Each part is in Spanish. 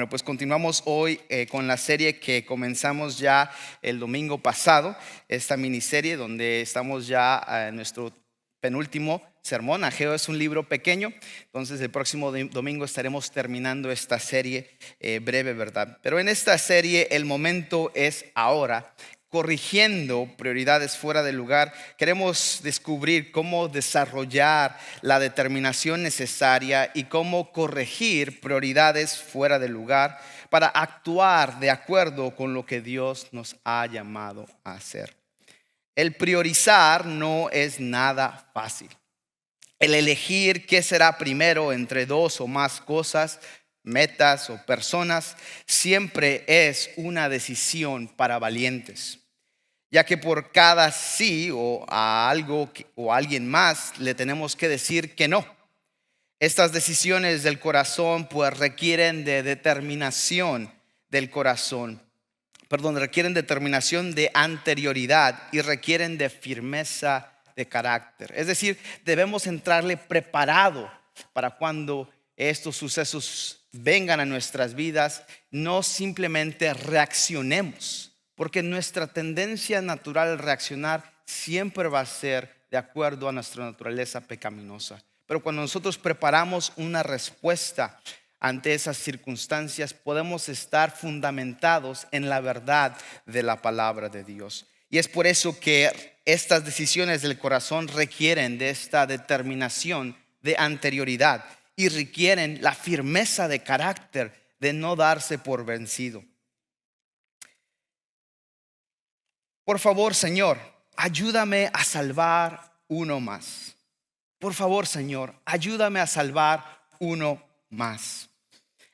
Bueno, pues continuamos hoy con la serie que comenzamos ya el domingo pasado, esta miniserie donde estamos ya en nuestro penúltimo sermón. Ageo es un libro pequeño, entonces el próximo domingo estaremos terminando esta serie breve, ¿verdad? Pero en esta serie el momento es ahora. Corrigiendo prioridades fuera de lugar, queremos descubrir cómo desarrollar la determinación necesaria y cómo corregir prioridades fuera de lugar para actuar de acuerdo con lo que Dios nos ha llamado a hacer. El priorizar no es nada fácil. El elegir qué será primero entre dos o más cosas, metas o personas, siempre es una decisión para valientes, ya que por cada sí o a algo o a alguien más le tenemos que decir que no. Estas decisiones del corazón pues requieren de determinación del corazón, requieren determinación de anterioridad y requieren de firmeza de carácter. Es decir, debemos entrarle preparado para cuando estos sucesos vengan a nuestras vidas, no simplemente reaccionemos, porque nuestra tendencia natural al reaccionar siempre va a ser de acuerdo a nuestra naturaleza pecaminosa. Pero cuando nosotros preparamos una respuesta ante esas circunstancias, podemos estar fundamentados en la verdad de la palabra de Dios. Y es por eso que estas decisiones del corazón requieren de esta determinación de anterioridad y requieren la firmeza de carácter de no darse por vencido. Por favor, Señor, ayúdame a salvar uno más. Por favor, Señor, ayúdame a salvar uno más.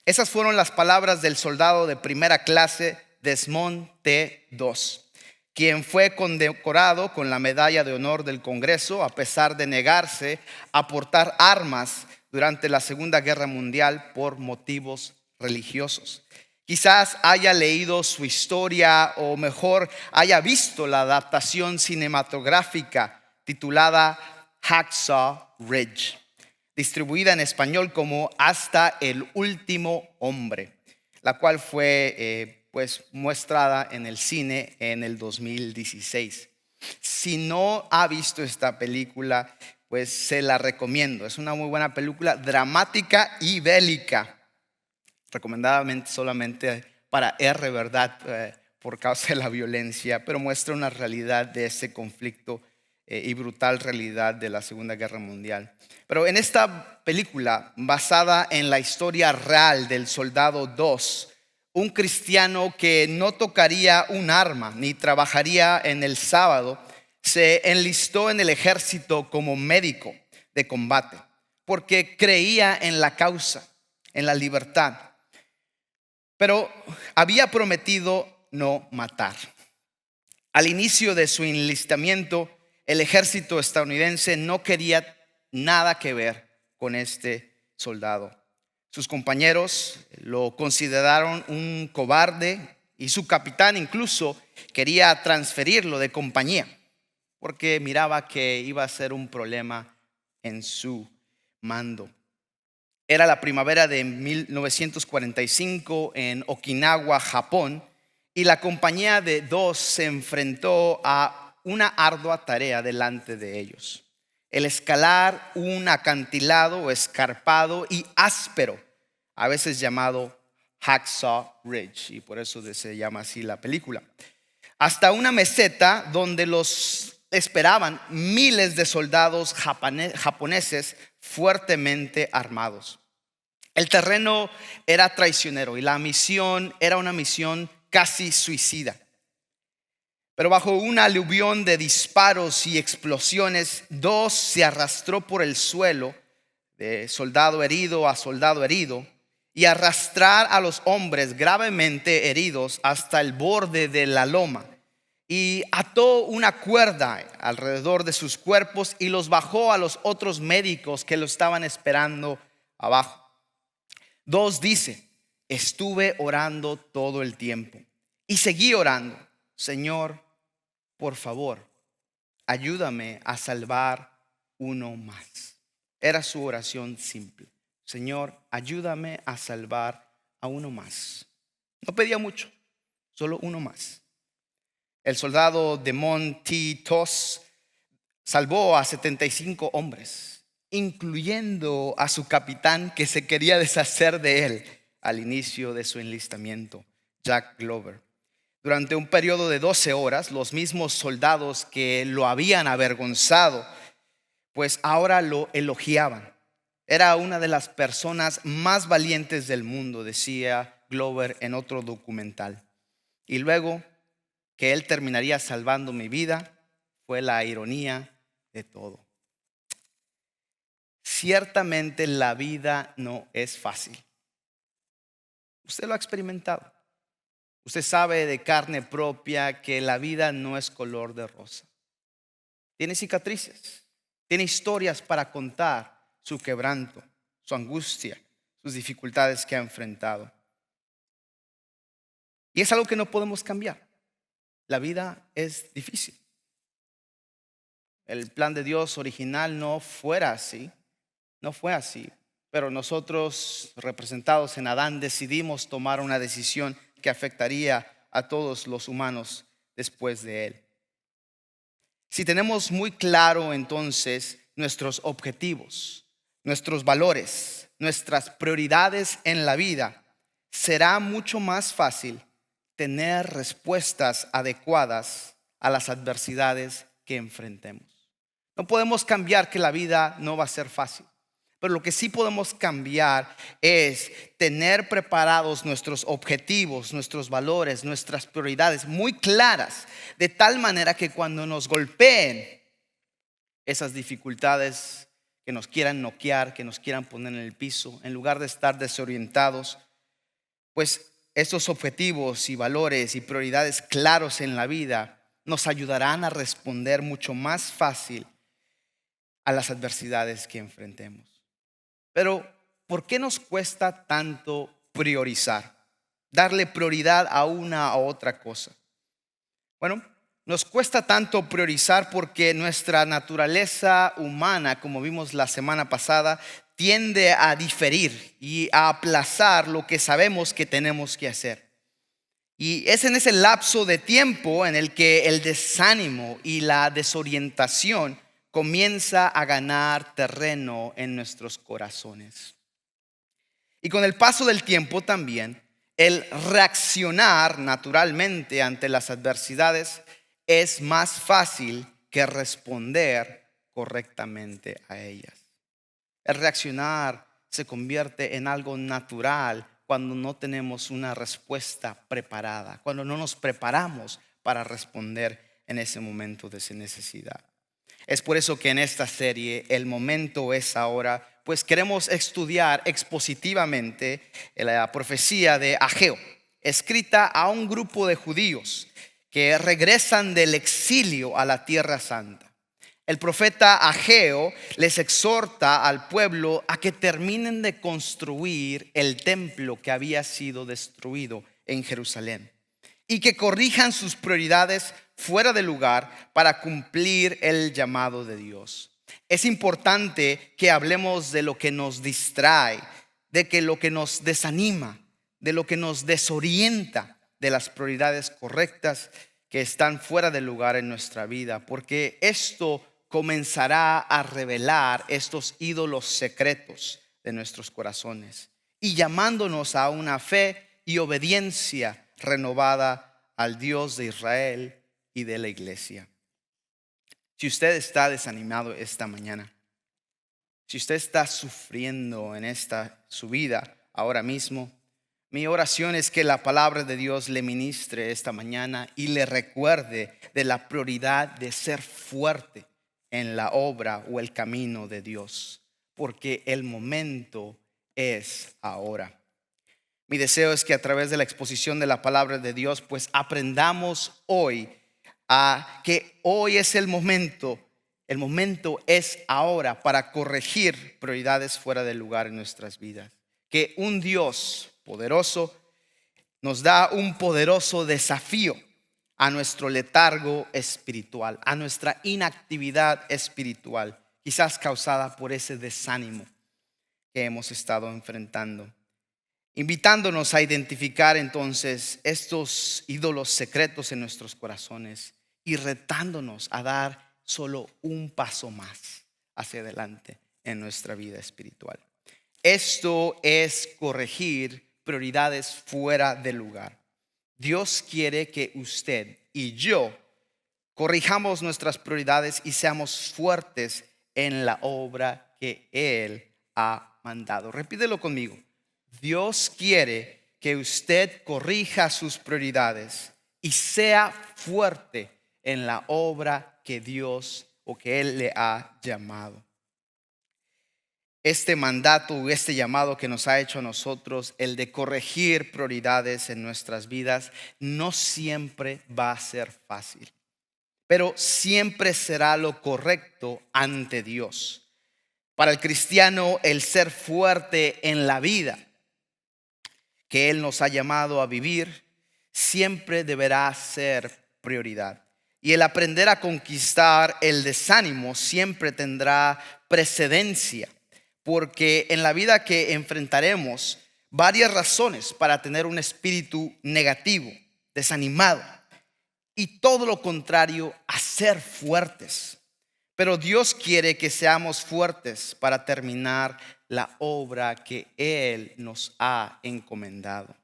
Esas fueron las palabras del soldado de primera clase Desmond T2, quien fue condecorado con la medalla de honor del Congreso a pesar de negarse a portar armas durante la Segunda Guerra Mundial por motivos religiosos. Quizás haya leído su historia o mejor haya visto la adaptación cinematográfica titulada Hacksaw Ridge, distribuida en español como Hasta el último hombre, la cual fue pues mostrada en el cine en el 2016. Si no ha visto esta película, pues se la recomiendo. Es una muy buena película, dramática y bélica, recomendadamente solamente para R, ¿verdad? Por causa de la violencia, pero muestra una realidad de ese conflicto y brutal realidad de la Segunda Guerra Mundial. Pero en esta película, basada en la historia real del soldado 2, un cristiano que no tocaría un arma ni trabajaría en el sábado, se enlistó en el ejército como médico de combate porque creía en la causa, en la libertad. Pero había prometido no matar. Al inicio de su enlistamiento, el ejército estadounidense no quería nada que ver con este soldado. Sus compañeros lo consideraron un cobarde y su capitán incluso quería transferirlo de compañía porque miraba que iba a ser un problema en su mando. Era la primavera de 1945 en Okinawa, Japón, y la compañía de 2 se enfrentó a una ardua tarea delante de ellos: el escalar un acantilado escarpado y áspero, a veces llamado Hacksaw Ridge, y por eso se llama así la película, hasta una meseta donde los esperaban miles de soldados japoneses fuertemente armados. El terreno era traicionero y la misión era una misión casi suicida. Pero bajo un aluvión de disparos y explosiones, 2 se arrastró por el suelo, de soldado herido a soldado herido, y arrastrar a los hombres gravemente heridos hasta el borde de la loma. Y ató una cuerda alrededor de sus cuerpos y los bajó a los otros médicos que lo estaban esperando abajo. 2 dice: estuve orando todo el tiempo y seguí orando. Señor, por favor, ayúdame a salvar uno más. Era su oración simple: Señor, ayúdame a salvar a uno más. No pedía mucho, solo uno más. El soldado Desmond T. Toss salvó a 75 hombres, incluyendo a su capitán que se quería deshacer de él al inicio de su enlistamiento, Jack Glover. Durante un periodo de 12 horas, los mismos soldados que lo habían avergonzado, pues ahora lo elogiaban. Era una de las personas más valientes del mundo, decía Glover en otro documental. Y luego que él terminaría salvando mi vida, fue la ironía de todo. Ciertamente la vida no es fácil. Usted lo ha experimentado. Usted sabe de carne propia que la vida no es color de rosa. Tiene cicatrices, tiene historias para contar su quebranto, su angustia, sus dificultades que ha enfrentado. Y es algo que no podemos cambiar. La vida es difícil. El plan de Dios original no fue así, pero nosotros, representados en Adán, decidimos tomar una decisión que afectaría a todos los humanos después de él. Si tenemos muy claro entonces nuestros objetivos, nuestros valores, nuestras prioridades en la vida, será mucho más fácil tener respuestas adecuadas a las adversidades que enfrentemos. No podemos cambiar que la vida no va a ser fácil, pero lo que sí podemos cambiar es tener preparados nuestros objetivos, nuestros valores, nuestras prioridades muy claras, de tal manera que cuando nos golpeen esas dificultades que nos quieran noquear, que nos quieran poner en el piso, en lugar de estar desorientados, pues esos objetivos y valores y prioridades claros en la vida nos ayudarán a responder mucho más fácil a las adversidades que enfrentemos. Pero, ¿por qué nos cuesta tanto priorizar? Darle prioridad a una u otra cosa. Bueno, nos cuesta tanto priorizar porque nuestra naturaleza humana, como vimos la semana pasada, tiende a diferir y a aplazar lo que sabemos que tenemos que hacer. Y es en ese lapso de tiempo en el que el desánimo y la desorientación comienza a ganar terreno en nuestros corazones. Y con el paso del tiempo también, el reaccionar naturalmente ante las adversidades es más fácil que responder correctamente a ellas. El reaccionar se convierte en algo natural cuando no tenemos una respuesta preparada, cuando no nos preparamos para responder en ese momento de necesidad. Es por eso que en esta serie el momento es ahora, pues queremos estudiar expositivamente la profecía de Ageo, escrita a un grupo de judíos que regresan del exilio a la Tierra Santa. El profeta Ageo les exhorta al pueblo a que terminen de construir el templo que había sido destruido en Jerusalén y que corrijan sus prioridades fuera de lugar para cumplir el llamado de Dios. Es importante que hablemos de lo que nos distrae, de lo que nos desanima, de lo que nos desorienta de las prioridades correctas que están fuera de lugar en nuestra vida, porque esto comenzará a revelar estos ídolos secretos de nuestros corazones y llamándonos a una fe y obediencia renovada al Dios de Israel y de la iglesia. Si usted está desanimado esta mañana, si usted está sufriendo en su vida ahora mismo, mi oración es que la palabra de Dios le ministre esta mañana y le recuerde de la prioridad de ser fuerte en la obra o el camino de Dios, porque el momento es ahora. Mi deseo es que a través de la exposición de la palabra de Dios, pues aprendamos hoy a que hoy es el momento es ahora para corregir prioridades fuera del lugar en nuestras vidas. Que un Dios poderoso nos da un poderoso desafío a nuestro letargo espiritual, a nuestra inactividad espiritual, quizás causada por ese desánimo que hemos estado enfrentando. invitándonos a identificar entonces estos ídolos secretos en nuestros corazones y retándonos a dar solo un paso más hacia adelante en nuestra vida espiritual. Esto es corregir prioridades fuera de lugar. Dios quiere que usted y yo corrijamos nuestras prioridades y seamos fuertes en la obra que Él ha mandado. Repítelo conmigo. Dios quiere que usted corrija sus prioridades y sea fuerte en la obra que Dios o que Él le ha llamado. Este mandato, este llamado que nos ha hecho a nosotros, el de corregir prioridades en nuestras vidas, no siempre va a ser fácil, pero siempre será lo correcto ante Dios. Para el cristiano, el ser fuerte en la vida que Él nos ha llamado a vivir siempre deberá ser prioridad. Y el aprender a conquistar el desánimo siempre tendrá precedencia, porque en la vida que enfrentaremos varias razones para tener un espíritu negativo, desanimado, y todo lo contrario a ser fuertes. Pero Dios quiere que seamos fuertes para terminar la obra que Él nos ha encomendado.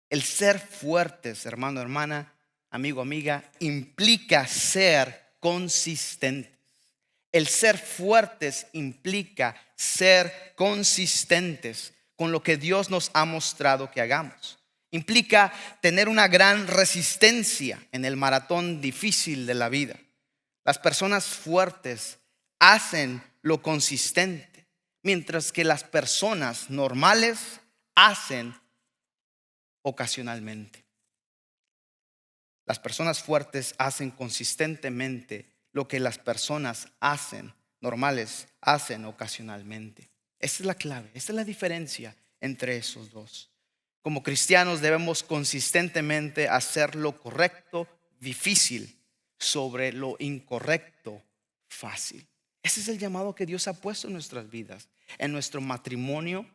El ser fuertes, hermano, hermana, amigo, amiga, implica ser consistentes. El ser fuertes implica ser consistentes con lo que Dios nos ha mostrado que hagamos. Implica tener una gran resistencia en el maratón difícil de la vida. Las personas fuertes hacen lo consistente, mientras que las personas normales hacen ocasionalmente. Las personas fuertes hacen consistentemente lo que las personas normales hacen ocasionalmente. Esa es la clave, esa es la diferencia entre esos dos. Como cristianos debemos consistentemente hacer lo correcto, difícil, sobre lo incorrecto, fácil. Ese es el llamado que Dios ha puesto en nuestras vidas, en nuestro matrimonio,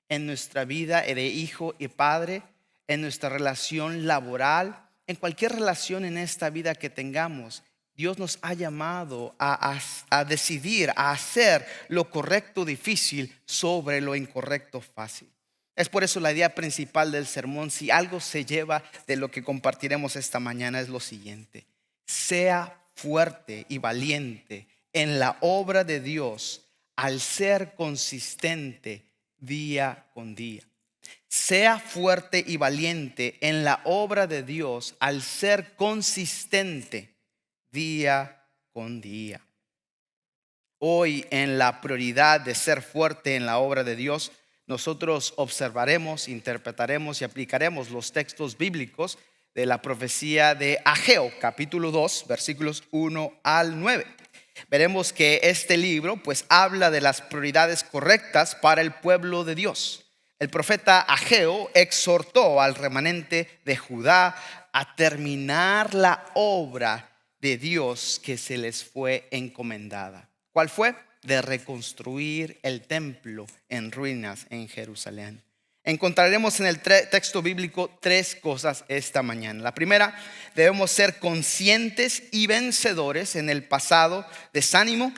en nuestra vida de hijo y padre, en nuestra relación laboral, en cualquier relación en esta vida que tengamos. Dios nos ha llamado a decidir, a hacer lo correcto difícil sobre lo incorrecto fácil. Es por eso la idea principal del sermón, si algo se lleva de lo que compartiremos esta mañana, es lo siguiente: sea fuerte y valiente en la obra de Dios al ser consistente día con día. Sea fuerte y valiente en la obra de Dios al ser consistente día con día. Hoy, en la prioridad de ser fuerte en la obra de Dios, nosotros observaremos, interpretaremos y aplicaremos los textos bíblicos de la profecía de Ageo, capítulo 2, versículos 1 al 9. Veremos que este libro pues habla de las prioridades correctas para el pueblo de Dios. El profeta Ageo exhortó al remanente de Judá a terminar la obra de Dios que se les fue encomendada. ¿Cuál fue? De reconstruir el templo en ruinas en Jerusalén. Encontraremos en el texto bíblico tres cosas esta mañana. La primera, debemos ser conscientes y vencedores en el pasado desánimo.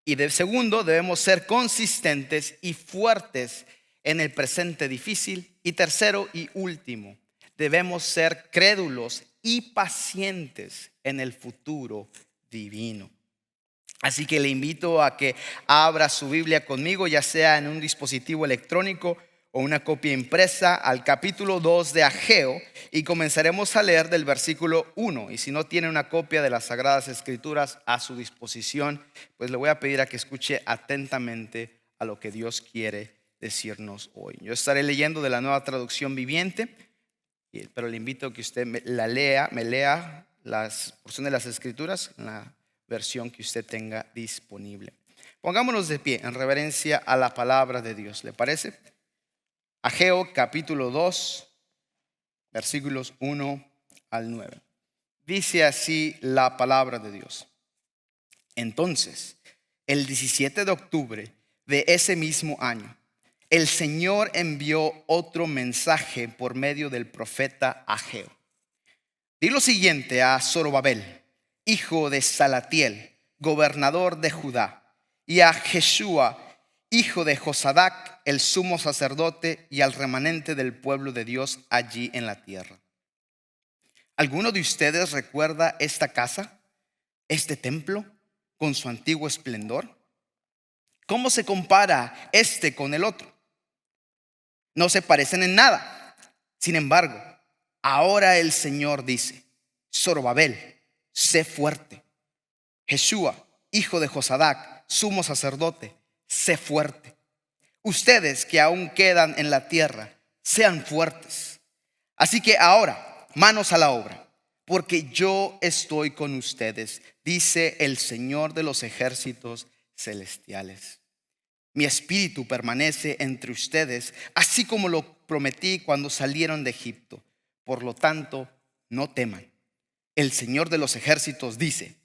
Y de segundo, debemos ser consistentes y fuertes en el presente difícil. Y tercero y último, debemos ser crédulos y pacientes en el futuro divino. Así que le invito a que abra su Biblia conmigo, ya sea en un dispositivo electrónico o una copia impresa, al capítulo 2 de Ageo, y comenzaremos a leer del versículo 1. Y si no tiene una copia de las Sagradas Escrituras a su disposición, pues le voy a pedir a que escuche atentamente a lo que Dios quiere decirnos hoy. Yo estaré leyendo de la Nueva Traducción Viviente, pero le invito a que usted me lea las porciones de las Escrituras en la versión que usted tenga disponible. Pongámonos de pie en reverencia a la palabra de Dios, ¿le parece? Ageo capítulo 2, versículos 1 al 9. Dice así la palabra de Dios. Entonces, el 17 de octubre de ese mismo año, el Señor envió otro mensaje por medio del profeta Ageo. Di lo siguiente a Zorobabel, hijo de Salatiel, gobernador de Judá, y a Jeshua, hijo de Josadac, el sumo sacerdote, y al remanente del pueblo de Dios allí en la tierra. ¿Alguno de ustedes recuerda esta casa, este templo, con su antiguo esplendor? ¿Cómo se compara este con el otro? No se parecen en nada. Sin embargo, ahora el Señor dice: Zorobabel, sé fuerte. Jeshua, hijo de Josadac, sumo sacerdote, sé fuerte. Ustedes que aún quedan en la tierra, sean fuertes. Así que ahora, manos a la obra, porque yo estoy con ustedes, dice el Señor de los ejércitos celestiales. Mi espíritu permanece entre ustedes, así como lo prometí cuando salieron de Egipto. Por lo tanto, no teman. El Señor de los ejércitos dice: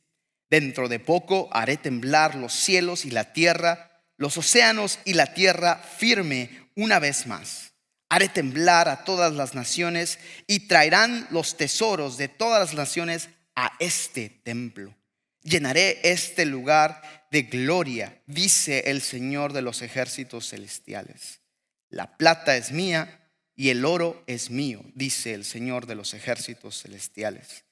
dentro de poco haré temblar los cielos y la tierra, los océanos y la tierra firme una vez más. Haré temblar a todas las naciones y traerán los tesoros de todas las naciones a este templo. Llenaré este lugar de gloria, dice el Señor de los ejércitos celestiales. La plata es mía y el oro es mío, dice el Señor de los ejércitos celestiales.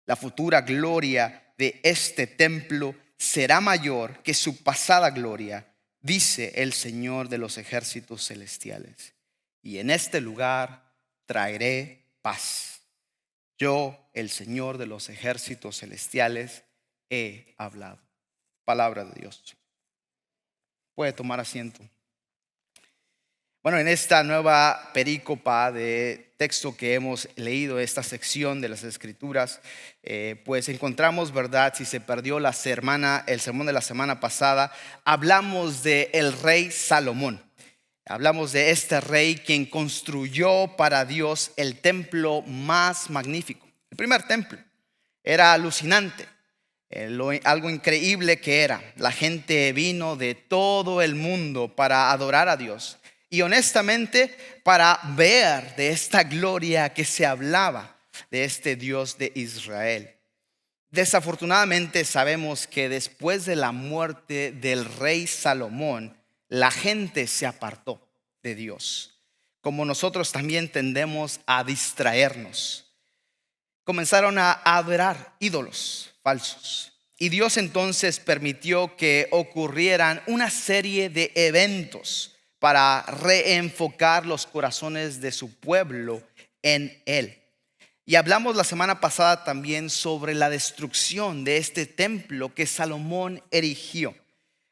La futura gloria de este templo será mayor que su pasada gloria, dice el Señor de los ejércitos celestiales. Y en este lugar traeré paz. Yo, el Señor de los ejércitos celestiales, he hablado. Palabra de Dios. Puede tomar asiento. Bueno, en esta nueva perícopa de texto que hemos leído, esta sección de las Escrituras, pues encontramos, ¿verdad? Si se perdió el sermón de la semana pasada, hablamos de el rey Salomón. Hablamos de este rey quien construyó para Dios el templo más magnífico. El primer templo era alucinante. Algo increíble que era. La gente vino de todo el mundo para adorar a Dios y honestamente para ver de esta gloria que se hablaba de este Dios de Israel. Desafortunadamente sabemos que después de la muerte del rey Salomón, la gente se apartó de Dios, como nosotros también tendemos a distraernos. Comenzaron a adorar ídolos falsos. Y Dios entonces permitió que ocurrieran una serie de eventos para reenfocar los corazones de su pueblo en Él. Y hablamos la semana pasada también sobre la destrucción de este templo que Salomón erigió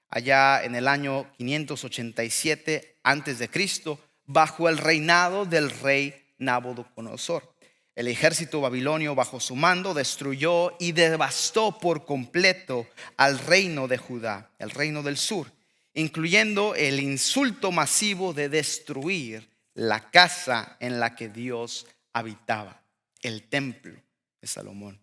allá en el año 587 antes de Cristo, bajo el reinado del rey Nabucodonosor. El ejército babilonio bajo su mando destruyó y devastó por completo al reino de Judá, el reino del sur, incluyendo el insulto masivo de destruir la casa en la que Dios habitaba, el templo de Salomón.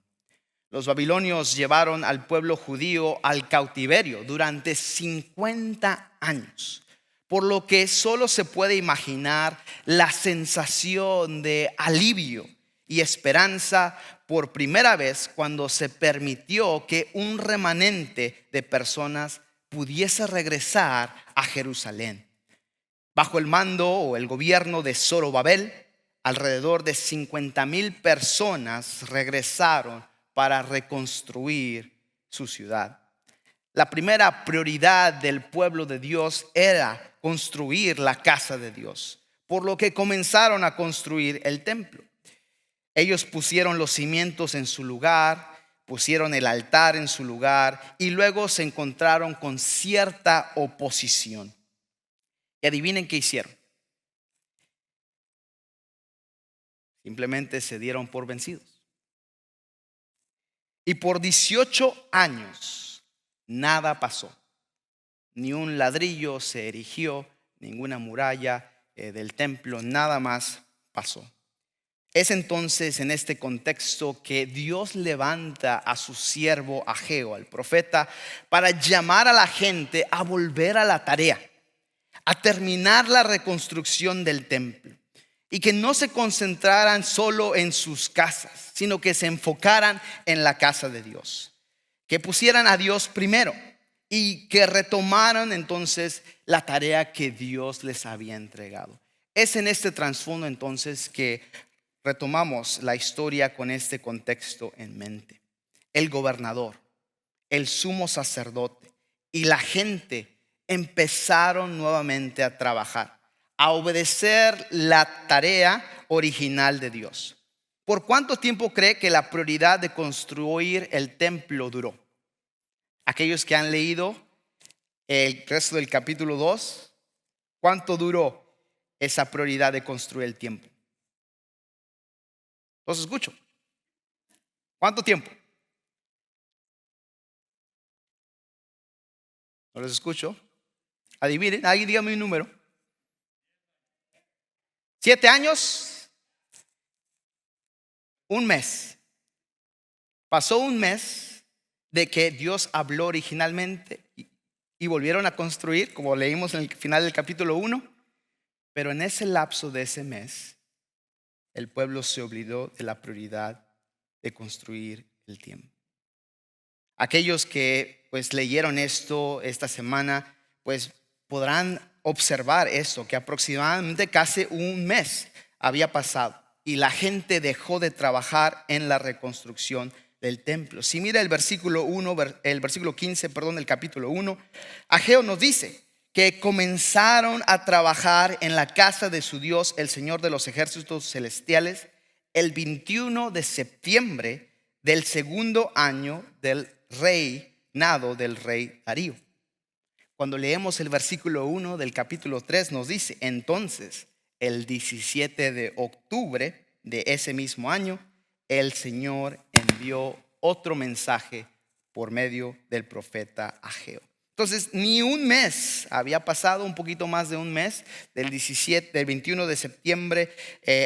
Los babilonios llevaron al pueblo judío al cautiverio durante 50 años, por lo que solo se puede imaginar la sensación de alivio y esperanza por primera vez cuando se permitió que un remanente de personas pudiese regresar a Jerusalén. Bajo el mando o el gobierno de Zorobabel, alrededor de 50,000 personas regresaron para reconstruir su ciudad. La primera prioridad del pueblo de Dios era construir la casa de Dios, por lo que comenzaron a construir el templo. Ellos pusieron los cimientos en su lugar, pusieron el altar en su lugar y luego se encontraron con cierta oposición. Y adivinen qué hicieron. Simplemente se dieron por vencidos. Y por 18 años nada pasó. Ni un ladrillo se erigió, ninguna muralla del templo, nada más pasó. Es entonces en este contexto que Dios levanta a su siervo Ageo, al profeta, para llamar a la gente a volver a la tarea, a terminar la reconstrucción del templo y que no se concentraran solo en sus casas, sino que se enfocaran en la casa de Dios, que pusieran a Dios primero y que retomaran entonces la tarea que Dios les había entregado. Es en este trasfondo entonces que retomamos la historia con este contexto en mente. El gobernador, el sumo sacerdote y la gente empezaron nuevamente a trabajar, a obedecer la tarea original de Dios. ¿Por cuánto tiempo cree que la prioridad de construir el templo duró? Aquellos que han leído el resto del capítulo 2, ¿cuánto duró esa prioridad de construir el templo? Los escucho. ¿Cuánto tiempo? No los escucho. Adivinen, ahí dígame un número. 7 años. Un mes. Pasó un mes de que Dios habló originalmente y volvieron a construir, como leímos en el final del capítulo 1. Pero en ese lapso de ese mes, el pueblo se olvidó de la prioridad de construir el templo. Aquellos que pues leyeron esto esta semana, pues podrán observar esto, que aproximadamente casi un mes había pasado y la gente dejó de trabajar en la reconstrucción del templo. Si mira el versículo 1, el versículo 15, del capítulo 1, Ageo nos dice que comenzaron a trabajar en la casa de su Dios, el Señor de los ejércitos celestiales, el 21 de septiembre del segundo año del reinado del rey Darío. Cuando leemos el versículo 1 del capítulo 3 nos dice: entonces el 17 de octubre de ese mismo año, el Señor envió otro mensaje por medio del profeta Ageo. Entonces ni un mes había pasado, un poquito más de un mes, del 21 de septiembre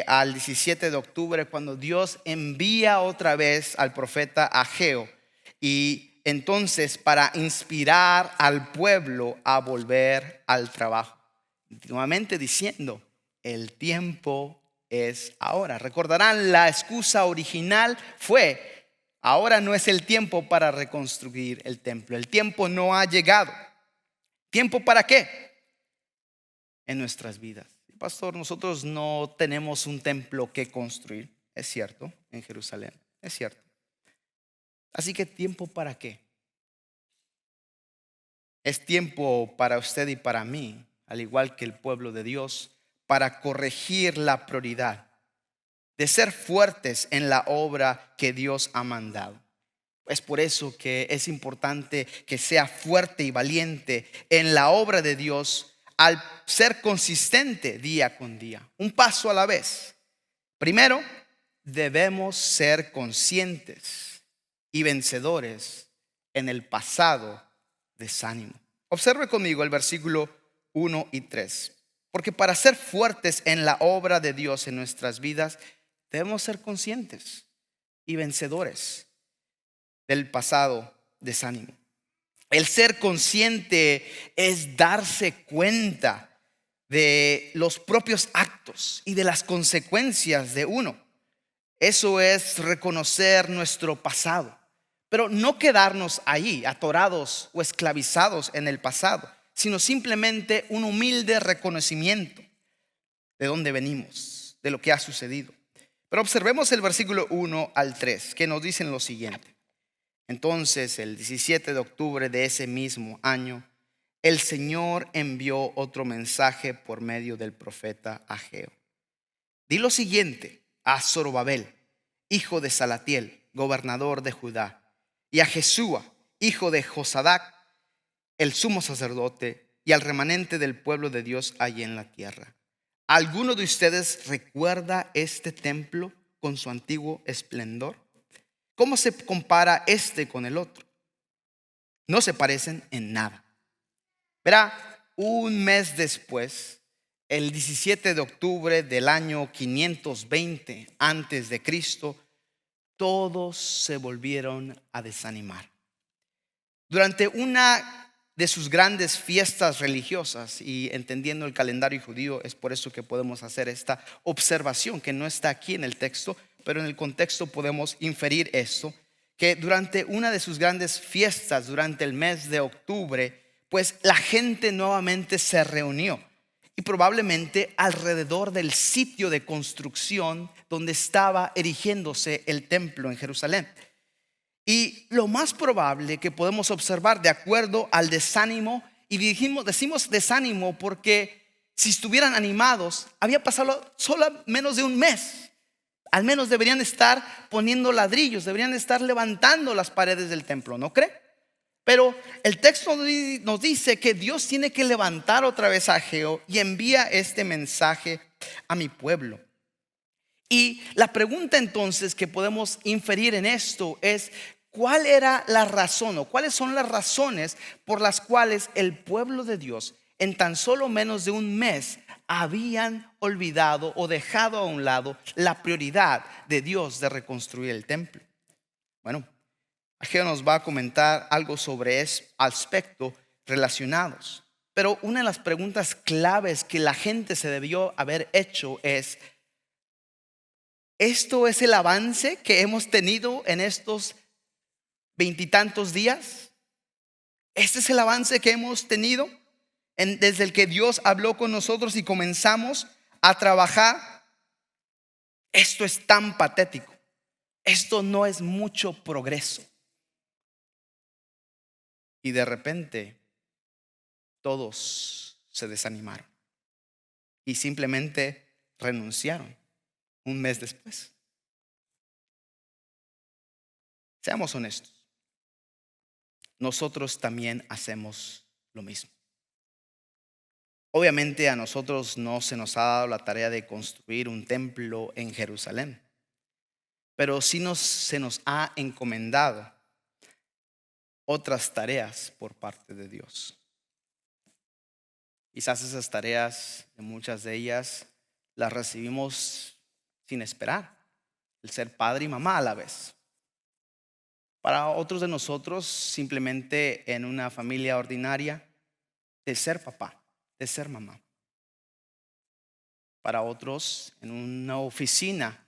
al 17 de octubre, cuando Dios envía otra vez al profeta Ageo, y entonces para inspirar al pueblo a volver al trabajo, nuevamente diciendo: el tiempo es ahora. Recordarán, la excusa original fue: ahora no es el tiempo para reconstruir el templo. El tiempo no ha llegado. ¿Tiempo para qué? En nuestras vidas. Pastor, nosotros no tenemos un templo que construir. Es cierto, en Jerusalén. Es cierto. Así que ¿tiempo para qué? Es tiempo para usted y para mí, al igual que el pueblo de Dios, para corregir la prioridad de ser fuertes en la obra que Dios ha mandado. Es por eso que es importante que sea fuerte y valiente en la obra de Dios, al ser consistente día con día, un paso a la vez. Primero, debemos ser conscientes y vencedores en el pasado desánimo. Observe conmigo el versículo 1 y 3. Porque para ser fuertes en la obra de Dios en nuestras vidas, debemos ser conscientes y vencedores del pasado desánimo. El ser consciente es darse cuenta de los propios actos y de las consecuencias de uno. Eso es reconocer nuestro pasado, pero no quedarnos ahí atorados o esclavizados en el pasado, sino simplemente un humilde reconocimiento de dónde venimos, de lo que ha sucedido. Pero observemos el versículo 1 al 3, que nos dicen lo siguiente: entonces el 17 de octubre de ese mismo año, el Señor envió otro mensaje por medio del profeta Ageo. Di lo siguiente a Zorobabel, hijo de Salatiel, gobernador de Judá, y a Jesúa, hijo de Josadac, el sumo sacerdote, y al remanente del pueblo de Dios allí en la tierra: ¿alguno de ustedes recuerda este templo con su antiguo esplendor? ¿Cómo se compara este con el otro? No se parecen en nada. Verá, un mes después, el 17 de octubre del año 520 antes de Cristo, todos se volvieron a desanimar. Durante una de sus grandes fiestas religiosas, y entendiendo el calendario judío, es por eso que podemos hacer esta observación que no está aquí en el texto, pero en el contexto podemos inferir esto, que durante una de sus grandes fiestas, durante el mes de octubre, pues la gente nuevamente se reunió, y probablemente alrededor del sitio de construcción donde estaba erigiéndose el templo en Jerusalén. Y lo más probable que podemos observar, de acuerdo al desánimo, y decimos desánimo porque si estuvieran animados, había pasado solo menos de un mes. Al menos deberían estar poniendo ladrillos, deberían estar levantando las paredes del templo, ¿no cree? Pero el texto nos dice que Dios tiene que levantar otra vez a Ageo y envía este mensaje a mi pueblo. Y la pregunta entonces que podemos inferir en esto es: ¿cuál era la razón, o cuáles son las razones por las cuales el pueblo de Dios en tan solo menos de un mes habían olvidado o dejado a un lado la prioridad de Dios de reconstruir el templo? Bueno, Ageo nos va a comentar algo sobre ese aspecto relacionados. Pero una de las preguntas claves que la gente se debió haber hecho es: ¿esto es el avance que hemos tenido en estos veintitantos días? ¿Este es el avance que hemos tenido desde el que Dios habló con nosotros y comenzamos a trabajar? Esto es tan patético. Esto no es mucho progreso. Y de repente todos se desanimaron y simplemente renunciaron un mes después. Seamos honestos, nosotros también hacemos lo mismo. Obviamente a nosotros no se nos ha dado la tarea de construir un templo en Jerusalén, pero sí se nos ha encomendado otras tareas por parte de Dios. Quizás esas tareas, muchas de ellas, las recibimos sin esperar, el ser padre y mamá a la vez. Para otros de nosotros, simplemente en una familia ordinaria, de ser papá, de ser mamá. Para otros, en una oficina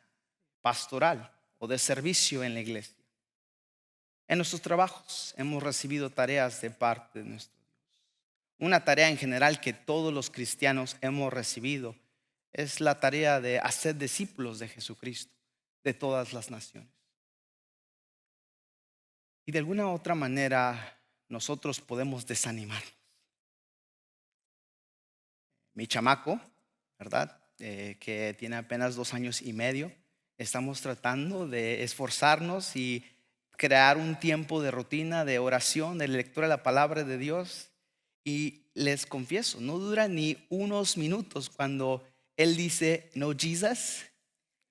pastoral o de servicio en la iglesia. En nuestros trabajos hemos recibido tareas de parte de nuestro Dios. Una tarea en general que todos los cristianos hemos recibido es la tarea de hacer discípulos de Jesucristo, de todas las naciones. Y de alguna u otra manera nosotros podemos desanimarnos. Mi chamaco, ¿verdad? Que tiene apenas 2 años y medio, estamos tratando de esforzarnos y crear un tiempo de rutina, de oración, de lectura de la palabra de Dios. Y les confieso, no dura ni unos minutos cuando él dice: no Jesus,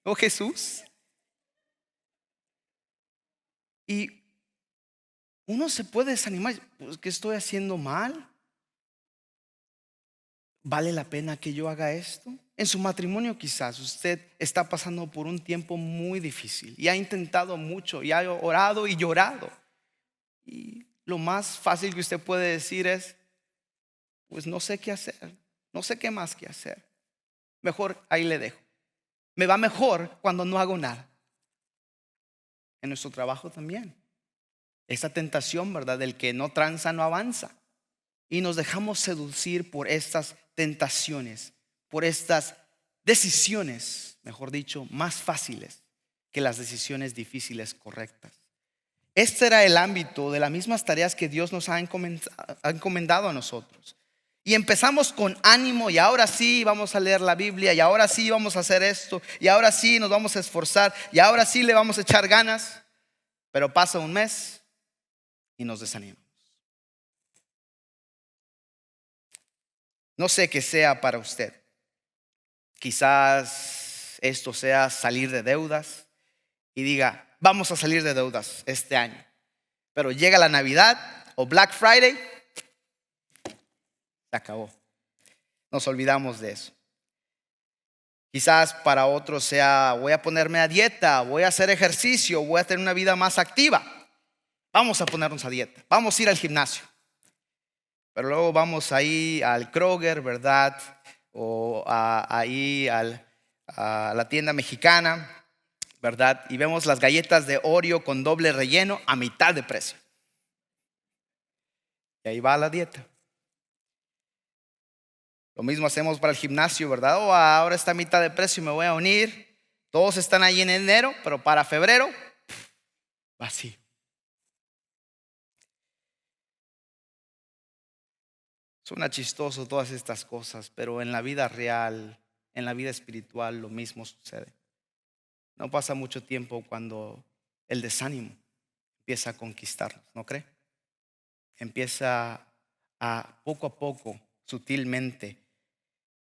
no Jesús. Y uno se puede desanimar. Pues, ¿qué estoy haciendo mal? ¿Vale la pena que yo haga esto? En su matrimonio quizás usted está pasando por un tiempo muy difícil y ha intentado mucho y ha orado y llorado. Y lo más fácil que usted puede decir es: pues no sé qué hacer, no sé qué más que hacer. Mejor ahí le dejo. Me va mejor cuando no hago nada. En nuestro trabajo también. Esa tentación, ¿verdad? Del que no tranza, no avanza. Y nos dejamos seducir por estas tentaciones, por estas decisiones, mejor dicho, más fáciles que las decisiones difíciles, correctas. Este era el ámbito de las mismas tareas que Dios nos ha encomendado a nosotros. Y empezamos con ánimo, y ahora sí vamos a leer la Biblia, y ahora sí vamos a hacer esto, y ahora sí nos vamos a esforzar, y ahora sí le vamos a echar ganas. Pero pasa un mes y nos desanimamos. No sé qué sea para usted. Quizás esto sea salir de deudas y diga: vamos a salir de deudas este año. Pero llega la Navidad o Black Friday, se acabó. Nos olvidamos de eso. Quizás para otros sea: voy a ponerme a dieta, voy a hacer ejercicio, voy a tener una vida más activa. Vamos a ponernos a dieta, vamos a ir al gimnasio. Pero luego vamos ahí al Kroger, ¿verdad? O a la tienda mexicana, ¿verdad? Y vemos las galletas de Oreo con doble relleno a mitad de precio. Y ahí va la dieta. Lo mismo hacemos para el gimnasio, ¿verdad? Ahora está a mitad de precio y me voy a unir. Todos están ahí en enero, pero para febrero, vacío. Suena chistoso todas estas cosas, pero en la vida real, en la vida espiritual, lo mismo sucede. No pasa mucho tiempo cuando el desánimo empieza a conquistarnos, ¿no cree? Empieza a poco, sutilmente,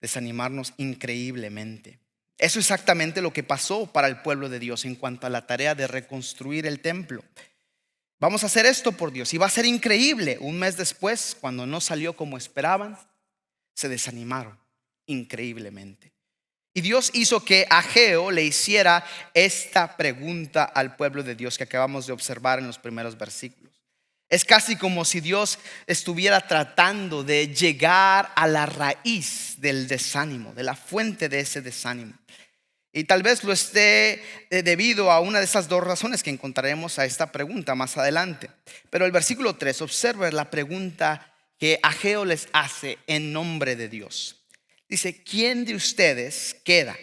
desanimarnos increíblemente. Eso es exactamente lo que pasó para el pueblo de Dios en cuanto a la tarea de reconstruir el templo. Vamos a hacer esto por Dios y va a ser increíble. Un mes después, cuando no salió como esperaban, se desanimaron increíblemente. Y Dios hizo que Ageo le hiciera esta pregunta al pueblo de Dios que acabamos de observar en los primeros versículos. Es casi como si Dios estuviera tratando de llegar a la raíz del desánimo, de la fuente de ese desánimo. Y tal vez lo esté debido a una de esas dos razones que encontraremos a esta pregunta más adelante. Pero el versículo 3, observa la pregunta que Ageo les hace en nombre de Dios. Dice, ¿quién de ustedes queda?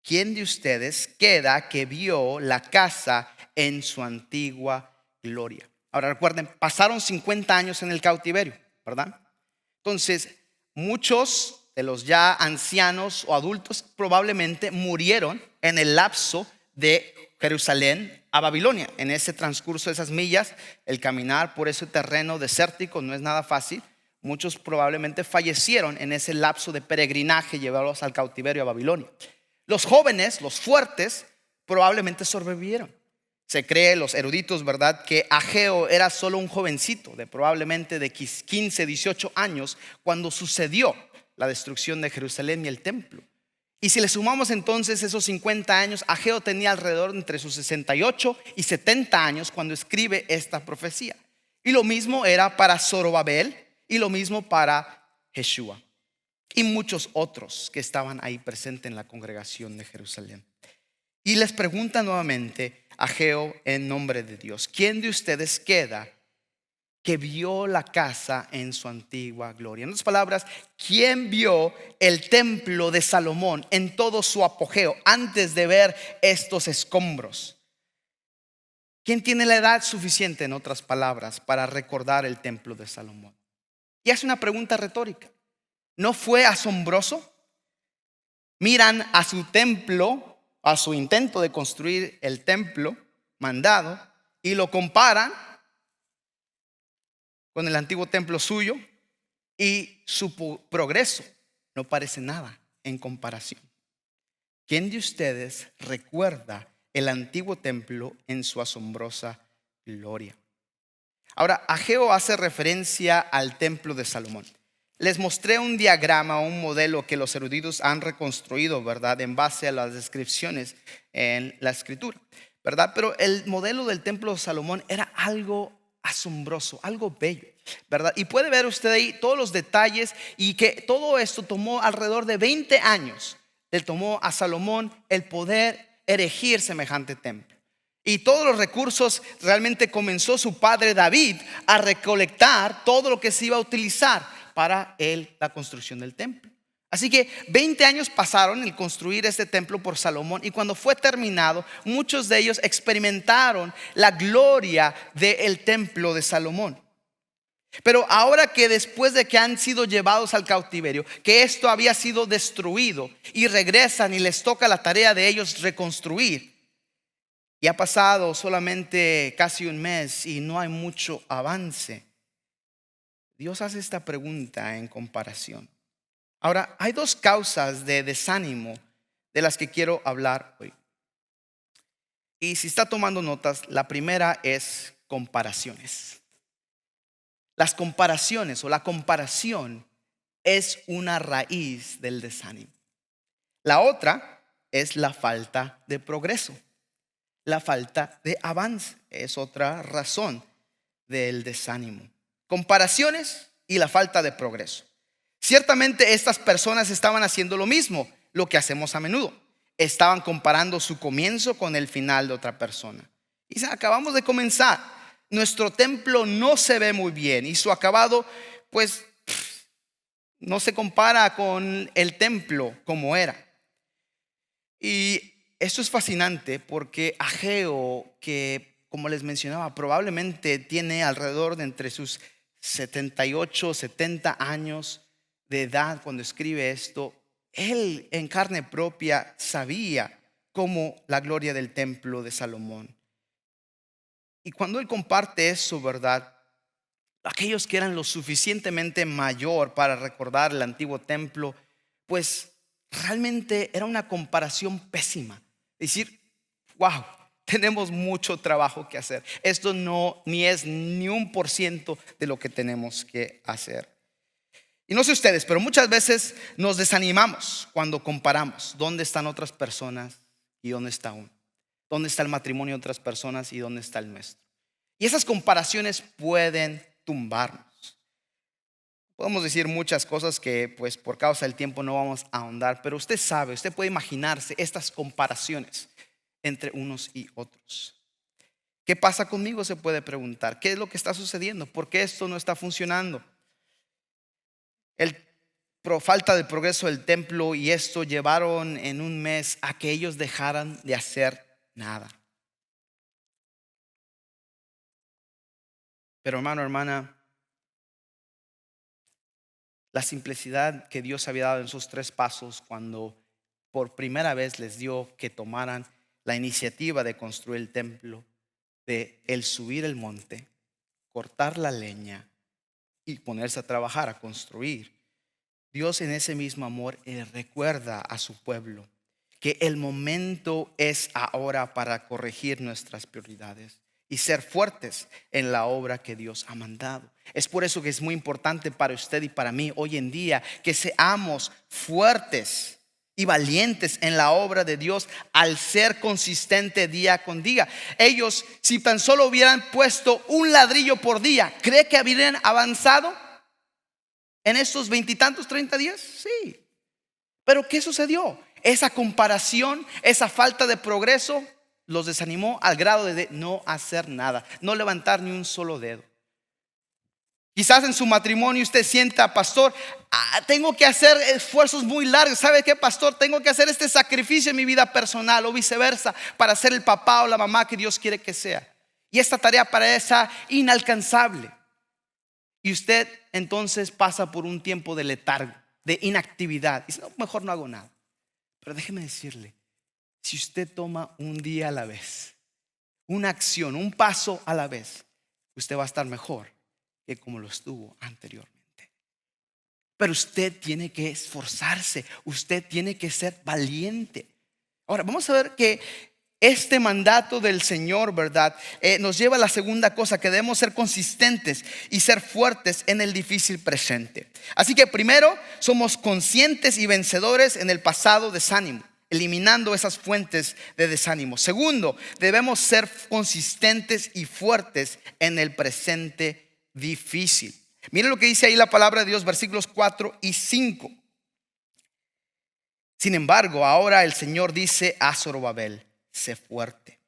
¿Quién de ustedes queda que vio la casa en su antigua gloria? Ahora recuerden, pasaron 50 años en el cautiverio, ¿verdad? Entonces, muchos de los ya ancianos o adultos probablemente murieron en el lapso de Jerusalén a Babilonia. En ese transcurso de esas millas, el caminar por ese terreno desértico no es nada fácil. Muchos probablemente fallecieron en ese lapso de peregrinaje llevados al cautiverio a Babilonia. Los jóvenes, los fuertes, probablemente sobrevivieron. Se cree, los eruditos, ¿verdad?, que Ageo era solo un jovencito de probablemente de 15, 18 años cuando sucedió la destrucción de Jerusalén y el templo. Y si le sumamos entonces esos 50 años, Ageo tenía alrededor entre sus 68 y 70 años cuando escribe esta profecía. Y lo mismo era para Zorobabel y lo mismo para Jeshua y muchos otros que estaban ahí presentes en la congregación de Jerusalén. Y les pregunta nuevamente Ageo en nombre de Dios, ¿quién de ustedes queda que vio la casa en su antigua gloria? En otras palabras, ¿quién vio el templo de Salomón en todo su apogeo antes de ver estos escombros? ¿Quién tiene la edad suficiente, en otras palabras, para recordar el templo de Salomón? Y hace una pregunta retórica. ¿No fue asombroso? Miran a su templo, a su intento de construir el templo mandado, y lo comparan con el antiguo templo suyo, y su progreso no parece nada en comparación. ¿Quién de ustedes recuerda el antiguo templo en su asombrosa gloria? Ahora, Ageo hace referencia al templo de Salomón. Les mostré un diagrama, un modelo que los eruditos han reconstruido, ¿verdad?, en base a las descripciones en la escritura, ¿verdad? Pero el modelo del templo de Salomón era algo asombroso, algo bello, ¿verdad? Y puede ver usted ahí todos los detalles, y que todo esto tomó alrededor de 20 años. Le tomó a Salomón el poder erigir semejante templo. Y todos los recursos realmente comenzó su padre David a recolectar todo lo que se iba a utilizar para la construcción del templo. Así que 20 años pasaron en construir este templo por Salomón, y cuando fue terminado, muchos de ellos experimentaron la gloria del templo de Salomón. Pero ahora que después de que han sido llevados al cautiverio, que esto había sido destruido, y regresan y les toca la tarea de ellos reconstruir, y ha pasado solamente casi un mes y no hay mucho avance, Dios hace esta pregunta en comparación. Ahora, hay dos causas de desánimo de las que quiero hablar hoy. Y si está tomando notas, la primera es comparaciones. Las comparaciones o la comparación es una raíz del desánimo. La otra es la falta de progreso. La falta de avance es otra razón del desánimo. Comparaciones y la falta de progreso. Ciertamente estas personas estaban haciendo lo mismo, lo que hacemos a menudo. Estaban comparando su comienzo con el final de otra persona. Y acabamos de comenzar. Nuestro templo no se ve muy bien y su acabado pues no se compara con el templo como era. Y esto es fascinante porque Ageo, que como les mencionaba, probablemente tiene alrededor de entre sus 78, 70 años de edad cuando escribe esto, él en carne propia sabía cómo la gloria del templo de Salomón. Y cuando él comparte eso, ¿verdad? Aquellos que eran lo suficientemente mayor para recordar el antiguo templo, pues realmente era una comparación pésima. Decir, wow, tenemos mucho trabajo que hacer. Esto no ni es ni 1% de lo que tenemos que hacer. Y no sé ustedes, pero muchas veces nos desanimamos cuando comparamos dónde están otras personas y dónde está uno. Dónde está el matrimonio de otras personas y dónde está el nuestro. Y esas comparaciones pueden tumbarnos. Podemos decir muchas cosas que pues por causa del tiempo no vamos a ahondar, pero usted sabe, usted puede imaginarse estas comparaciones entre unos y otros. ¿Qué pasa conmigo? Se puede preguntar. ¿Qué es lo que está sucediendo? ¿Por qué esto no está funcionando? Falta de progreso del templo y esto llevaron en un mes a que ellos dejaran de hacer nada. Pero hermano, hermana, la simplicidad que Dios había dado en sus 3 pasos cuando por primera vez les dio que tomaran la iniciativa de construir el templo, de el subir el monte, cortar la leña y ponerse a trabajar, a construir. Dios en ese mismo amor recuerda a su pueblo que el momento es ahora para corregir nuestras prioridades y ser fuertes en la obra que Dios ha mandado. Es por eso que es muy importante para usted y para mí hoy en día que seamos fuertes y valientes en la obra de Dios al ser consistente día con día. Ellos, si tan solo hubieran puesto un ladrillo por día, ¿cree que habrían avanzado en estos 20 y tantos, 30 días? Sí. Pero ¿qué sucedió? Esa comparación, esa falta de progreso los desanimó al grado de no hacer nada, no levantar ni un solo dedo. Quizás en su matrimonio usted sienta, pastor, tengo que hacer esfuerzos muy largos. ¿Sabe qué, pastor? Tengo que hacer este sacrificio en mi vida personal o viceversa para ser el papá o la mamá que Dios quiere que sea. Y esta tarea parece inalcanzable. Y usted entonces pasa por un tiempo de letargo, de inactividad. Y dice, no, mejor no hago nada. Pero déjeme decirle, si usted toma un día a la vez, una acción, un paso a la vez, usted va a estar mejor que como lo estuvo anteriormente. Pero usted tiene que esforzarse, usted tiene que ser valiente. Ahora vamos a ver que este mandato del Señor, ¿verdad? Nos lleva a la segunda cosa, que debemos ser consistentes y ser fuertes en el difícil presente. Así que primero, somos conscientes y vencedores en el pasado desánimo, eliminando esas fuentes de desánimo. Segundo, debemos ser consistentes y fuertes en el presente difícil. Miren lo que dice ahí la palabra de Dios, versículos 4 y 5. Sin embargo, ahora el Señor dice a Zorobabel: sé fuerte.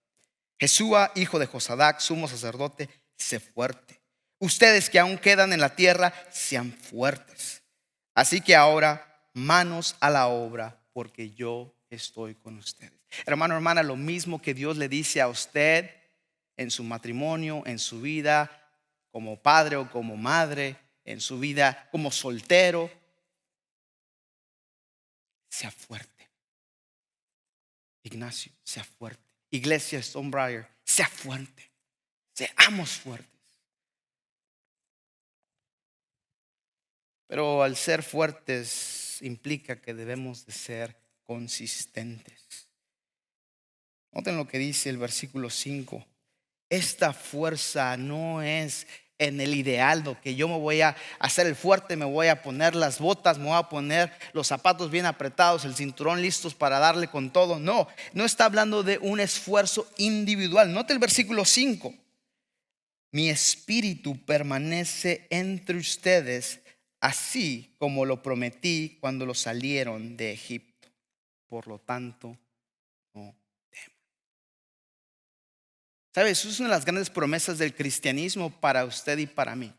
Jesúa, hijo de Josadac, sumo sacerdote, sé fuerte. Ustedes que aún quedan en la tierra, sean fuertes. Así que ahora, manos a la obra, porque yo estoy con ustedes. Hermano, hermana, lo mismo que Dios le dice a usted en su matrimonio, en su vida como padre o como madre, en su vida como soltero: sea fuerte. Ignacio, sea fuerte. Iglesia Stonebriar, sea fuerte. Seamos fuertes. Pero al ser fuertes implica que debemos de ser consistentes. Noten lo que dice el versículo 5. Esta fuerza no es en el ideal, lo que yo me voy a hacer el fuerte, me voy a poner las botas, me voy a poner los zapatos bien apretados, el cinturón listos para darle con todo. No, no está hablando de un esfuerzo individual. Note el versículo 5. mi espíritu permanece entre ustedes, así como lo prometí cuando los salieron de Egipto. Por lo tanto, no teman. ¿Sabes? Eso es una de las grandes promesas del cristianismo para usted y para mí.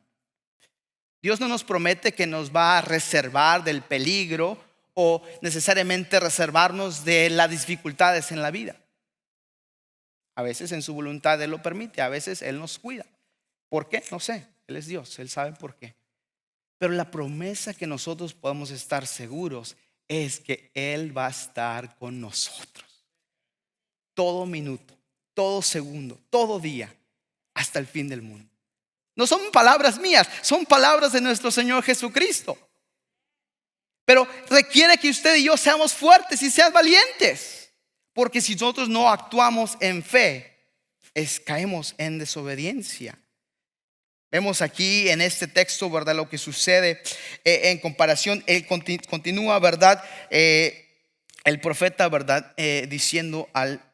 Dios no nos promete que nos va a reservar del peligro o necesariamente reservarnos de las dificultades en la vida. A veces en su voluntad Él lo permite, a veces Él nos cuida. ¿Por qué? No sé, Él es Dios, Él sabe por qué. Pero la promesa que nosotros podemos estar seguros es que Él va a estar con nosotros. Todo minuto, todo segundo, todo día, hasta el fin del mundo. No son palabras mías, son palabras de nuestro Señor Jesucristo. Pero requiere que usted y yo seamos fuertes y sean valientes. Porque si nosotros no actuamos en fe, caemos en desobediencia. Vemos aquí en este texto, ¿verdad? Lo que sucede en comparación. Él continúa, ¿verdad? El profeta, ¿verdad? Diciendo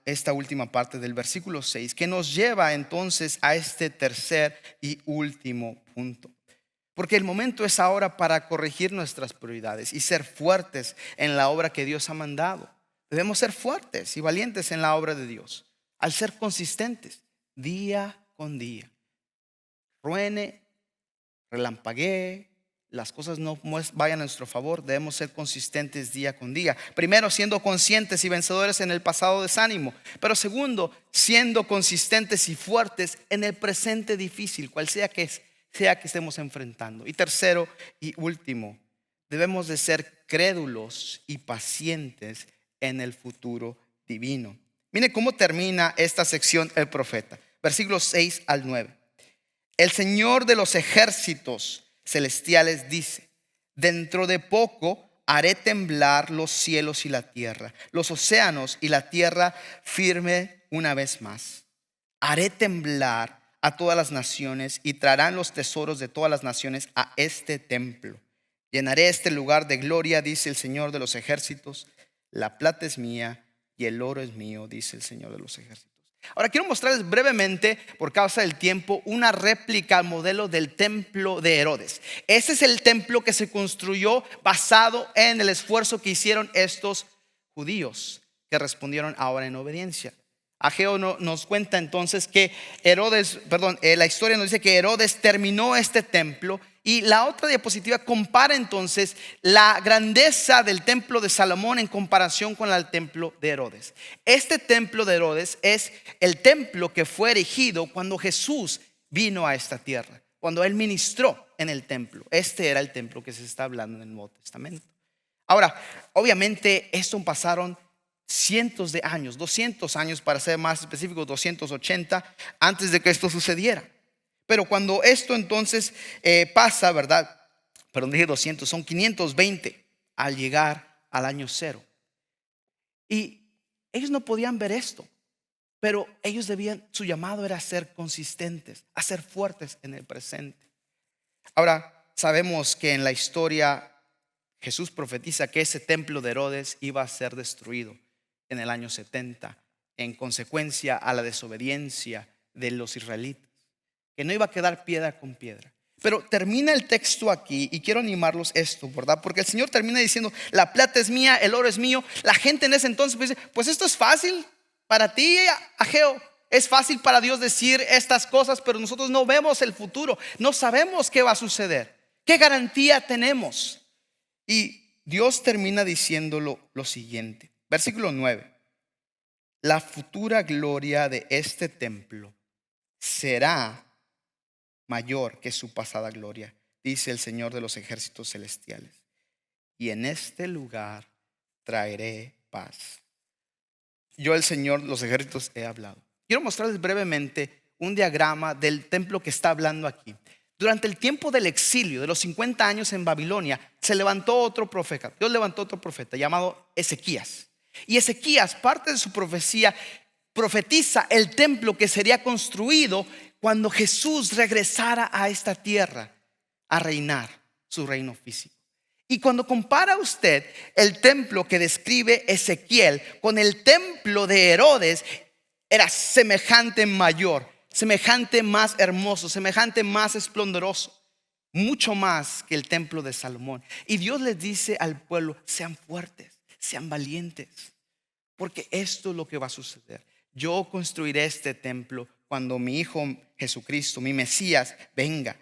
esta última parte del versículo 6, que nos lleva entonces a este tercer y último punto. Porque el momento es ahora para corregir nuestras prioridades y ser fuertes en la obra que Dios ha mandado. Debemos ser fuertes y valientes en la obra de Dios, al ser consistentes día con día. Truene, relampaguee, las cosas no vayan a nuestro favor, debemos ser consistentes día con día. Primero, siendo conscientes y vencedores en el pasado desánimo. Pero segundo, siendo consistentes y fuertes en el presente difícil, cual sea que estemos enfrentando. Y tercero y último, debemos de ser crédulos y pacientes en el futuro divino. Mire cómo termina esta sección el profeta. Versículos 6 al 9. El Señor de los ejércitos celestiales dice: dentro de poco haré temblar los cielos y la tierra, los océanos y la tierra firme una vez más. Haré temblar a todas las naciones y traerán los tesoros de todas las naciones a este templo. Llenaré este lugar de gloria, dice el Señor de los ejércitos. La plata es mía y el oro es mío, dice el Señor de los ejércitos. Ahora quiero mostrarles brevemente, por causa del tiempo, una réplica al modelo del templo de Herodes. Ese es el templo que se construyó basado en el esfuerzo que hicieron estos judíos que respondieron ahora en obediencia. Ageo nos cuenta entonces que la historia nos dice que Herodes terminó este templo. Y la otra diapositiva compara entonces la grandeza del templo de Salomón en comparación con el templo de Herodes. Este templo de Herodes es el templo que fue erigido cuando Jesús vino a esta tierra, cuando Él ministró en el templo. Este era el templo que se está hablando en el Nuevo Testamento. Ahora, obviamente esto pasaron cientos de años, 200 años para ser más específico, 280 antes de que esto sucediera. Pero cuando esto entonces pasa, ¿verdad? Perdón, dije 200, son 520 al llegar al año 0. Y ellos no podían ver esto, pero ellos su llamado era a ser consistentes, a ser fuertes en el presente. Ahora, sabemos que en la historia Jesús profetiza que ese templo de Herodes iba a ser destruido en el año 70 en consecuencia a la desobediencia de los israelitas, que no iba a quedar piedra con piedra. Pero termina el texto aquí y quiero animarlos esto, ¿verdad? Porque el Señor termina diciendo: la plata es mía, el oro es mío. La gente en ese entonces dice: pues esto es fácil para ti, Ageo. Es fácil para Dios decir estas cosas, pero nosotros no vemos el futuro, no sabemos qué va a suceder. ¿Qué garantía tenemos? Y Dios termina diciéndolo lo siguiente, versículo 9: la futura gloria de este templo será mayor que su pasada gloria, dice el Señor de los ejércitos celestiales. Y en este lugar traeré paz. Yo, el Señor de los ejércitos, he hablado. Quiero mostrarles brevemente un diagrama del templo que está hablando aquí. Durante el tiempo del exilio de los 50 años en Babilonia, se levantó otro profeta. Dios levantó otro profeta llamado Ezequías. Y Ezequías, parte de su profecía, profetiza el templo que sería construido cuando Jesús regresara a esta tierra a reinar su reino físico. Y cuando compara usted el templo que describe Ezequiel con el templo de Herodes, era semejante en mayor, semejante más hermoso, semejante más esplendoroso, mucho más que el templo de Salomón. Y Dios les dice al pueblo: sean fuertes, sean valientes, porque esto es lo que va a suceder. Yo construiré este templo cuando mi Hijo Jesucristo, mi Mesías, venga.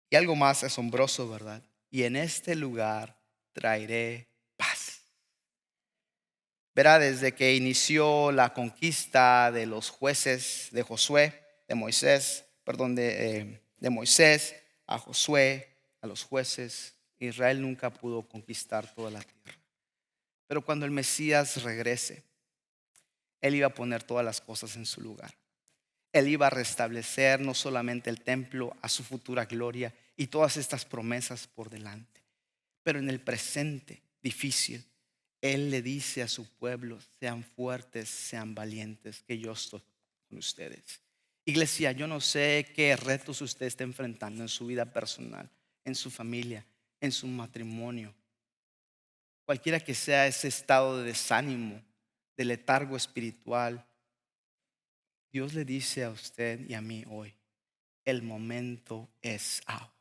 Y algo más asombroso, ¿verdad? Y en este lugar traeré paz. Verá, desde que inició la conquista de los jueces de Josué, de Moisés, perdón, de Moisés a Josué, a los jueces, Israel nunca pudo conquistar toda la tierra. Pero cuando el Mesías regrese, Él iba a poner todas las cosas en su lugar. Él iba a restablecer no solamente el templo a su futura gloria y todas estas promesas por delante, pero en el presente difícil, Él le dice a su pueblo: sean fuertes, sean valientes, que yo estoy con ustedes. Iglesia, yo no sé qué retos usted está enfrentando en su vida personal, en su familia, en su matrimonio. Cualquiera que sea ese estado de desánimo, de letargo espiritual, Dios le dice a usted y a mí hoy: el momento es ahora.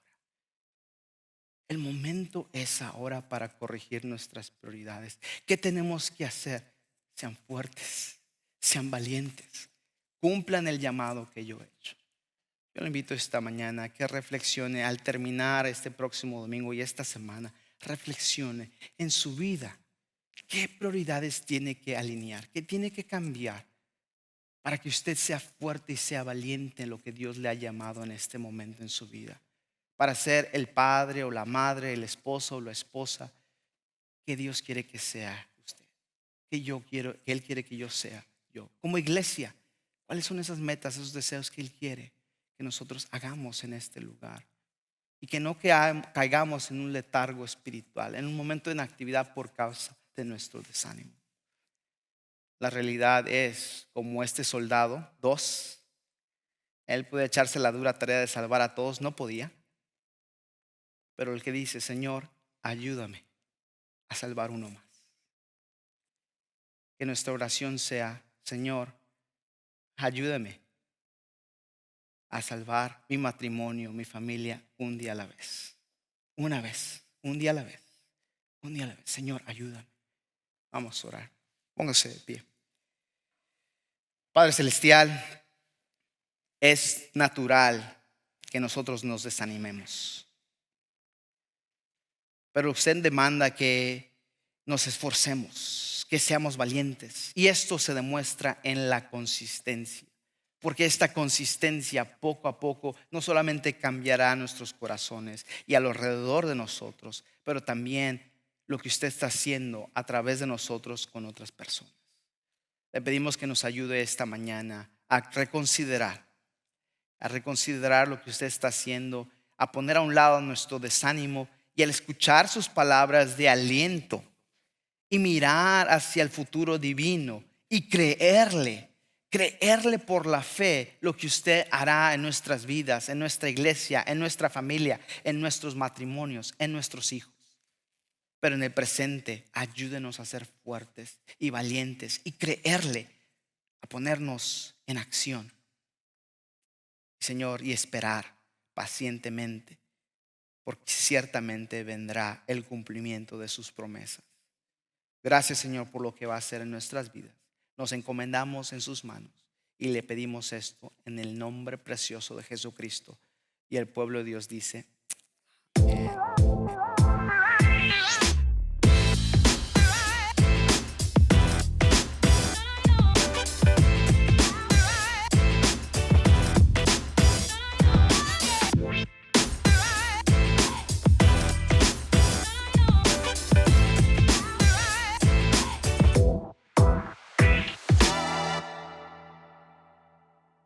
El momento es ahora para corregir nuestras prioridades. ¿Qué tenemos que hacer? Sean fuertes, sean valientes, cumplan el llamado que yo he hecho. Yo le invito esta mañana a que reflexione al terminar este próximo domingo y esta semana. Reflexione en su vida. ¿Qué prioridades tiene que alinear? ¿Qué tiene que cambiar para que usted sea fuerte y sea valiente en lo que Dios le ha llamado en este momento en su vida? Para ser el padre o la madre, el esposo o la esposa que Dios quiere que sea usted, que Él quiere que yo sea yo. Como iglesia, ¿cuáles son esas metas, esos deseos que Él quiere que nosotros hagamos en este lugar? Y que no caigamos en un letargo espiritual, en un momento de inactividad por causa de nuestro desánimo. La realidad es, como este soldado, él puede echarse la dura tarea de salvar a todos, no podía. Pero el que dice: Señor, ayúdame a salvar uno más. Que nuestra oración sea: Señor, ayúdame a salvar mi matrimonio, mi familia, un día a la vez. Una vez, un día a la vez, un día a la vez. Señor, ayúdame. Vamos a orar. Póngase de pie. Padre Celestial, es natural que nosotros nos desanimemos, pero usted demanda que nos esforcemos, que seamos valientes. Y esto se demuestra en la consistencia, porque esta consistencia poco a poco no solamente cambiará nuestros corazones y alrededor de nosotros, pero también lo que usted está haciendo a través de nosotros con otras personas. Le pedimos que nos ayude esta mañana a reconsiderar lo que usted está haciendo, a poner a un lado nuestro desánimo y al escuchar sus palabras de aliento y mirar hacia el futuro divino y creerle por la fe lo que usted hará en nuestras vidas, en nuestra iglesia, en nuestra familia, en nuestros matrimonios, en nuestros hijos. Pero en el presente, ayúdenos a ser fuertes y valientes y creerle, a ponernos en acción, Señor, y esperar pacientemente, porque ciertamente vendrá el cumplimiento de sus promesas. Gracias, Señor, por lo que va a hacer en nuestras vidas. Nos encomendamos en sus manos y le pedimos esto en el nombre precioso de Jesucristo. Y el pueblo de Dios dice: